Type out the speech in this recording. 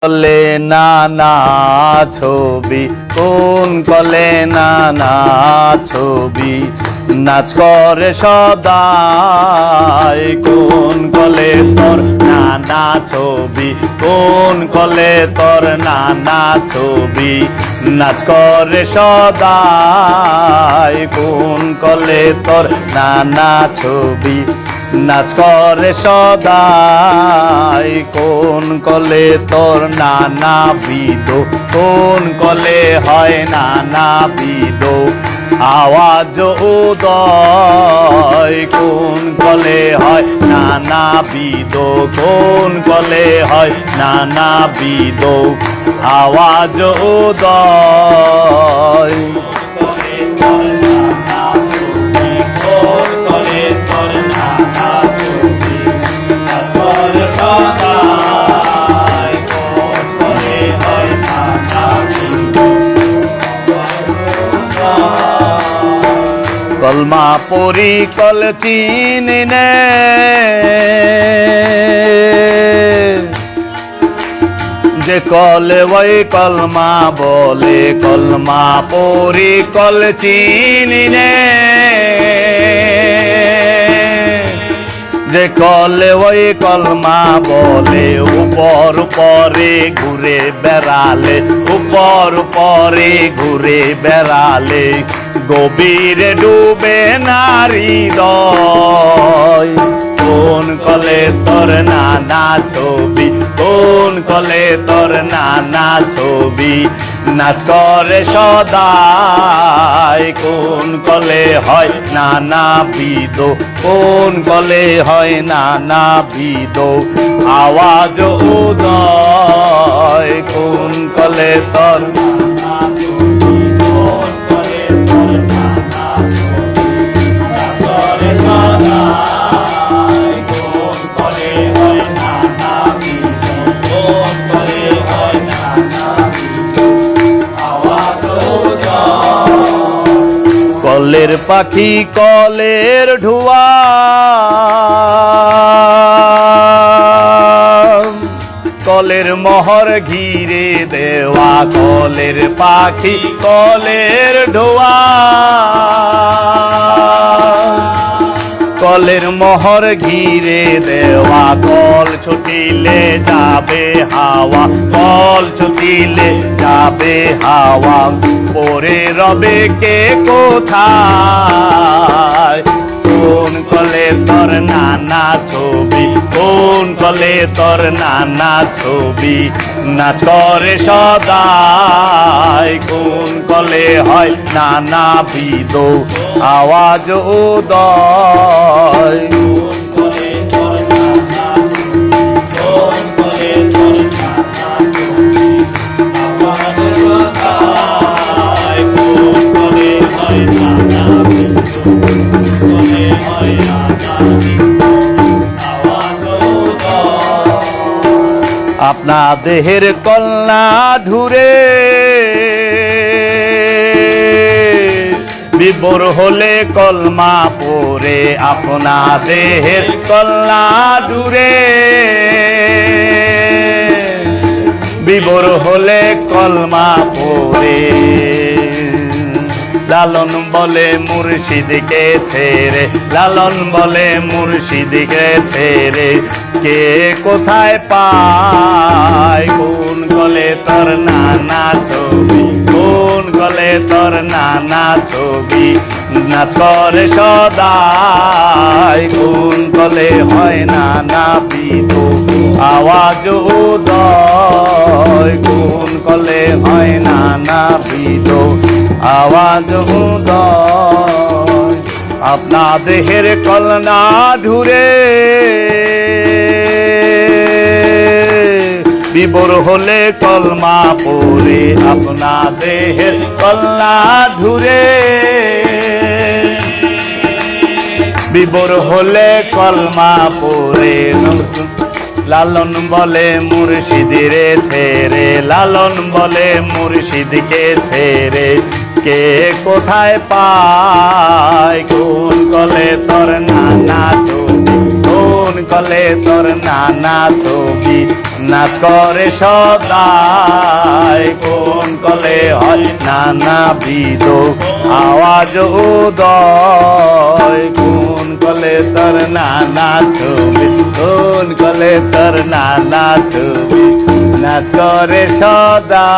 কলে নানা ছবি কোন কলে নানা ছবি নাচ করে সদাই কোন কলে তোর নানা ছবি কোন কলে তোর নানা ছবি নাচ করে সদাই কোন কলে তোর নানা ছবি নাচ করে সদাই কোন কলে তোর নানা বিদ কোন কলে হয় নানা বিদ আওয়াজ উদয় কোন কলে হয় নানা বিদ কোন কলে হয় নানা বিদ আওয়াজ উদয় কলমা পরি কল চিনি নে যে কলে ওই কলমা বলে কলমা পরি কল চিনি নে যে কলে ওই কলমা বলে উপর উপরে ঘুরে বেড়ালে উপর উপরে ঘুরে বেড়ালে গভীরে ডুবে নারী হৃদয় কোন কলে তোর নানা ছবি কোন কলে তোর নানা ছবি নাচ করে সদাই কোন কলে হয় নানা বিদ কোন কলে হয় নানা বিদ আওয়াজ উদয় কোন কলে তোর নানা ছবি কোন কলে তোর নানা ছবি নাচ করে সদাই কোন কলে হয় নানা বিদ কোন কলে হয় নানা বিদ আওয়াজ উদয় কলের পাখি কলের ঢুয়া কলের মোহর ঘিরে দেওয়া কলের পাখি কলের ঢোয়া কলের মোহর ঘিরে দেওয়া কল ছুটিলে যাবে হাওয়া কল ছুটিলে যাবে হাওয়া পরে রবে কে কোথায় কোন কলে তোর নানা ছবি কোন কলে তোর নানা ছবি নাচ করে সদাই কোন কলে হয় নানা বিদ আওয়াজ উদয় কোন কলে তোর নানা কোন কলে তোর নানা ছবি আওয়াজ উদয় কোন কলে হয় নানা বিদ কলে হয় নানা আওয়াজ উদয় আপনা দেহের কল্লা ঢুরে বিবর হলে কলমা পরে আপনা দেহের কল্লা ঢুরে বিবর হলে কলমা পরে লালন বলে মুর্শিদকে ছেড়ে লালন বলে মুর্শিদকে ছেড়ে কে কোথায় পায় কোন কলে তোর নানা ছবি কোন কলে তোর নানা ছবি নাচ করে সদাই কোন কলে হয় নানা বিদ আওয়াজ উদয় কোন কলে হয় নানা বিদ আওয়াজ উদয় আপনা দেহের কলনা ঢুরে বিবর হলে কলমা পরে আপনা দেহের কলনা ঢুরে বিবর হলে কলমা পরে লালন বলে মুর্শিদরে ছেড়ে লালন বলে মুর্শিদকে ছেড়ে কে কোথায় পায় কোন কলে তোর নানা ছবি কোন কলে তোর নানা ছবি নাচ করে সদাই কোন কলে হয় নানাবিধ আওয়াজ উদয় কোন কলে তোর নানা ছবি কোন কলে তোর নানা ছবি নাচ করে সদা